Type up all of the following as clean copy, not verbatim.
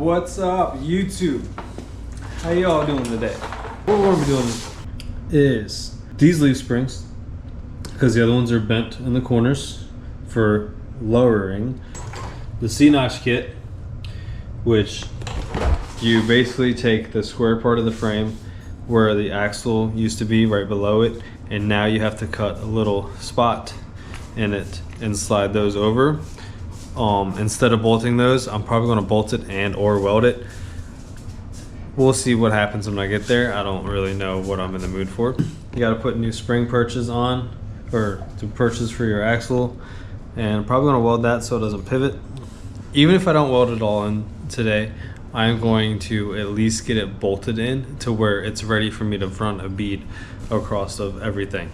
What's up, YouTube? How y'all doing today? What we're gonna be doing is these leaf springs, because the other ones are bent in the corners for lowering. The C-notch kit, which you basically take the square part of the frame where the axle used to be right below it, and now you have to cut a little spot in it and slide those over. Instead of bolting those, I'm probably going to bolt it and or weld it. We'll see what happens when I get there. I don't really know what I'm in the mood for. You got to put new spring perches on, or to perches for your axle, and I'm probably going to weld that so it doesn't pivot. Even if I don't weld it all in today, I'm going to at least get it bolted in to where it's ready for me to run a bead across of everything.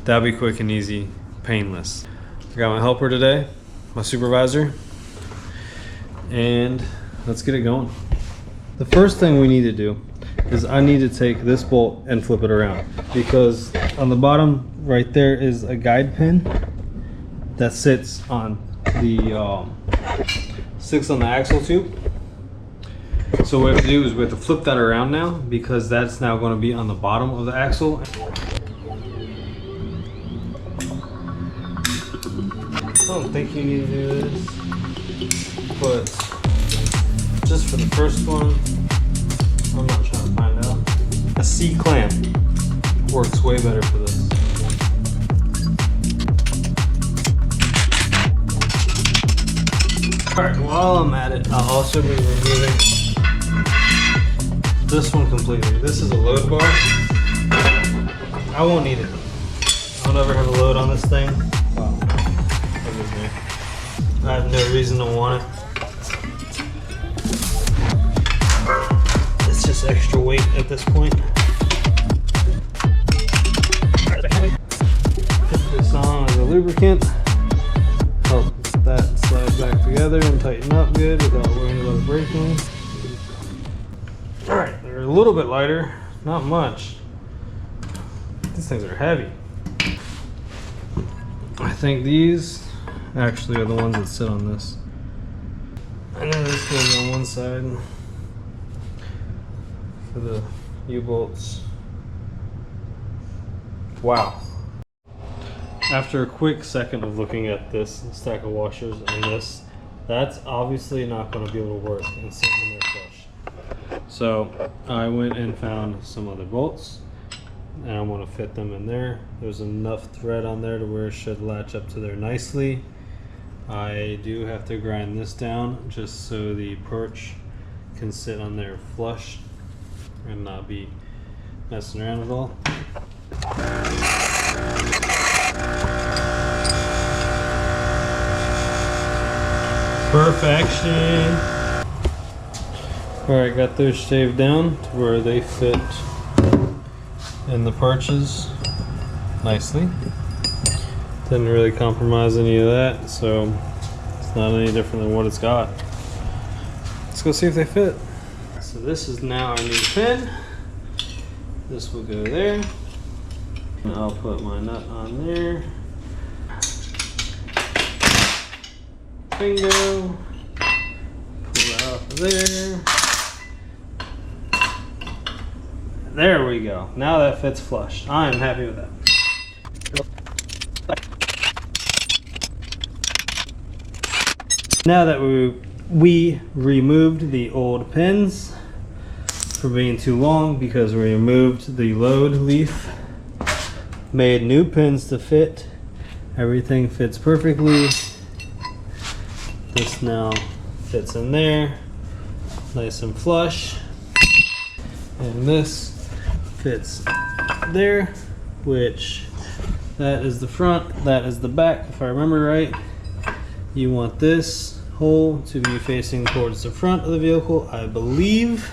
That'll be quick and easy, painless. I got my helper today, my supervisor, and let's get it going. The first thing we need to do is I need to take this bolt and flip it around, because on the bottom right there is a guide pin that sits on the axle tube. So what we have to do is we have to flip that around now, because that's now going to be on the bottom of the axle. I don't think you need to do this, but just for the first one, I'm not trying to find out. A C clamp works way better for this. Alright, while I'm at it, I'll also be removing this one completely. This is a load bar. I won't need it. I'll never have a load on this thing. Wow. I have no reason to want it. It's just extra weight at this point. Put this on as a lubricant. Help that slide back together and tighten up good without worrying about breaking. Alright, they're a little bit lighter, not much. These things are heavy. I think these actually are the ones that sit on this. I know this goes on one side for the U-bolts. Wow. After a quick second of looking at this stack of washers and this, that's obviously not going to be able to work and sit in there flush. So I went and found some other bolts, and I'm going to fit them in there. There's enough thread on there to where it should latch up to there nicely. I do have to grind this down just so the perch can sit on there flush and not be messing around at all. Perfection. Alright, got those shaved down to where they fit in the perches nicely. Didn't really compromise any of that, so it's not any different than what it's got. Let's go see if they fit. So this is now our new pin. This will go there. And I'll put my nut on there. Bingo. Pull that off of there. There we go. Now that fits flush. I am happy with that. Now that we removed the old pins for being too long, because we removed the load leaf, made new pins to fit, everything fits perfectly. This now fits in there, nice and flush, and this fits there, which that is the front, that is the back. If I remember right, you want this hole to be facing towards the front of the vehicle, I believe,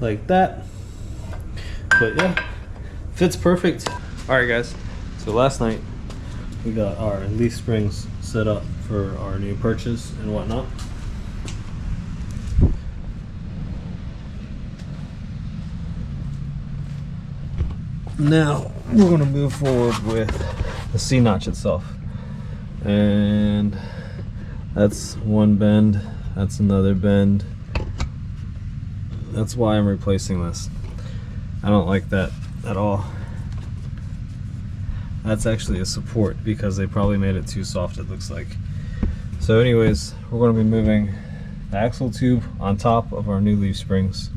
like that. But yeah, fits perfect. All right guys, so last night we got our leaf springs set up for our new perches and whatnot. Now we're going to move forward with the C-notch itself, and that's one bend That's another bend. That's why I'm replacing this. I don't like that at all. That's actually a support because they probably made it too soft, it looks like. So anyways, we're going to be moving the axle tube on top of our new leaf springs,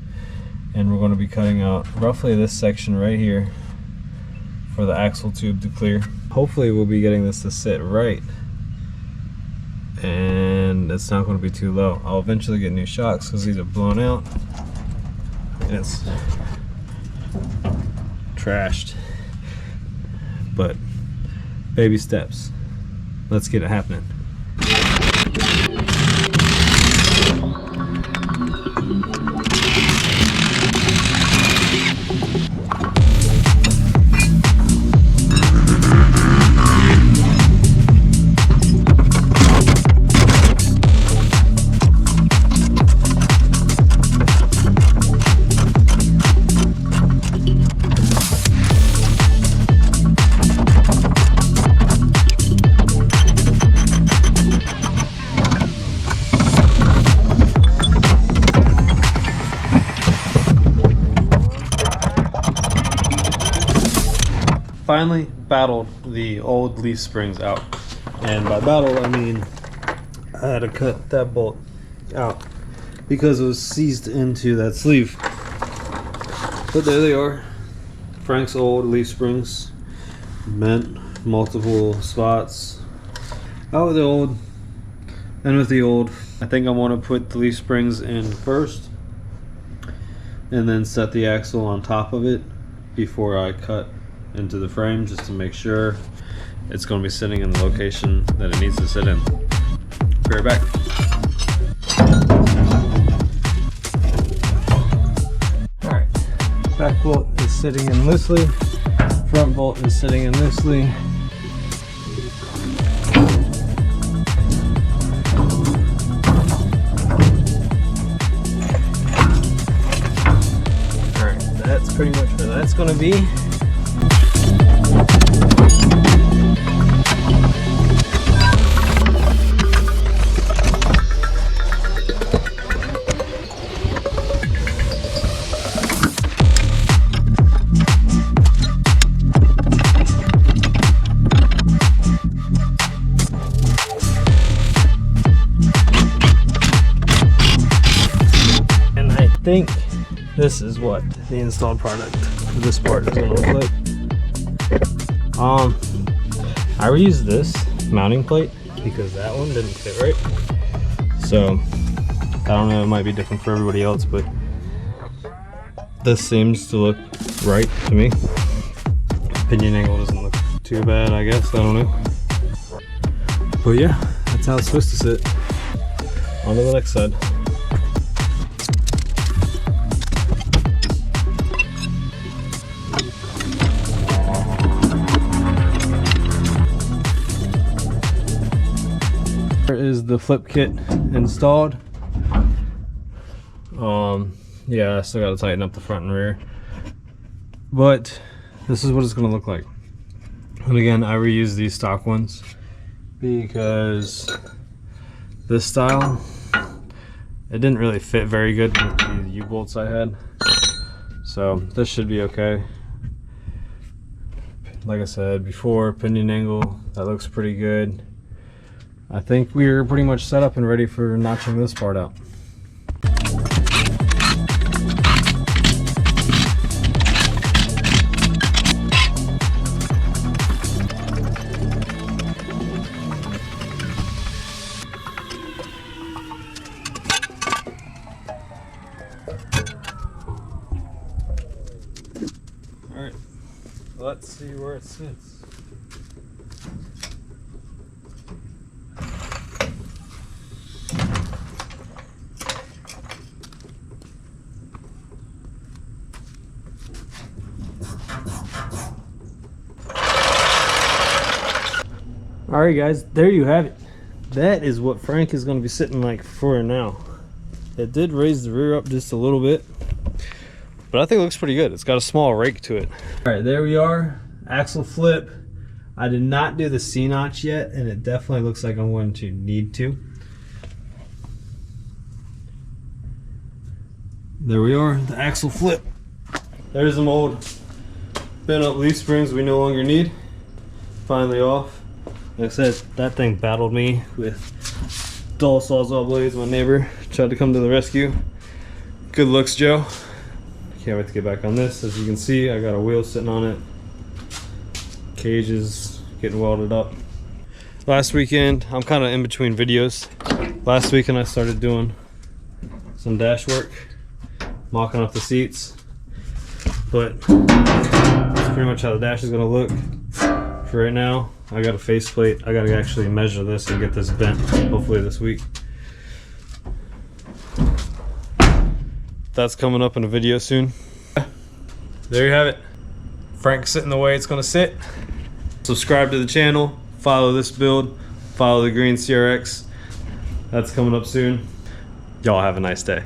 and we're going to be cutting out roughly this section right here for the axle tube to clear. Hopefully we'll be getting this to sit right and it's not going to be too low. I'll eventually get new shocks because these are blown out and it's trashed, but baby steps. Let's get it happening. Finally battled the old leaf springs out, and by battle I mean I had to cut that bolt out because it was seized into that sleeve. But there they are, Frank's old leaf springs, bent multiple spots. Out with the old and with the old. I think I want to put the leaf springs in first and then set the axle on top of it before I cut into the frame, just to make sure it's going to be sitting in the location that it needs to sit in. Be right back. Alright, back bolt is sitting in loosely, front bolt is sitting in loosely. Alright, that's pretty much where that's going to be. I think this is what the installed product of this part is going to look like. I reused this mounting plate because that one didn't fit right. So I don't know, it might be different for everybody else, but this seems to look right to me. Pinion angle doesn't look too bad, I guess. I don't know. But yeah, that's how it's supposed to sit. On to the next side. Here is the flip kit installed. Yeah, I still got to tighten up the front and rear, but this is what it's going to look like. And again, I reused these stock ones because this style, it didn't really fit very good with the U-bolts I had, so this should be okay. Like I said before, pinion angle, that looks pretty good. I think we're pretty much set up and ready for notching this part out. Alright, let's see where it sits. Alright guys, there you have it. That is what Frank is going to be sitting like for now. It did raise the rear up just a little bit, but I think it looks pretty good. It's got a small rake to it. Alright, there we are. Axle flip. I did not do the C-notch yet, and it definitely looks like I'm going to need to. There we are, the axle flip. There's some old bent up leaf springs we no longer need. Finally off. Like I said, that thing battled me with dull sawzall blades. My neighbor tried to come to the rescue. Good looks, Joe. Can't wait to get back on this. As you can see, I got a wheel sitting on it. Cage is getting welded up. Last weekend, I'm kind of in between videos. Last weekend I started doing some dash work, mocking up the seats. But that's pretty much how the dash is gonna look. For right now, I got a faceplate. I gotta actually measure this and get this bent, hopefully this week. That's coming up in a video soon. There you have it. Frank's sitting the way it's gonna sit. Subscribe to the channel, follow this build, follow the green CRX. That's coming up soon. Y'all have a nice day.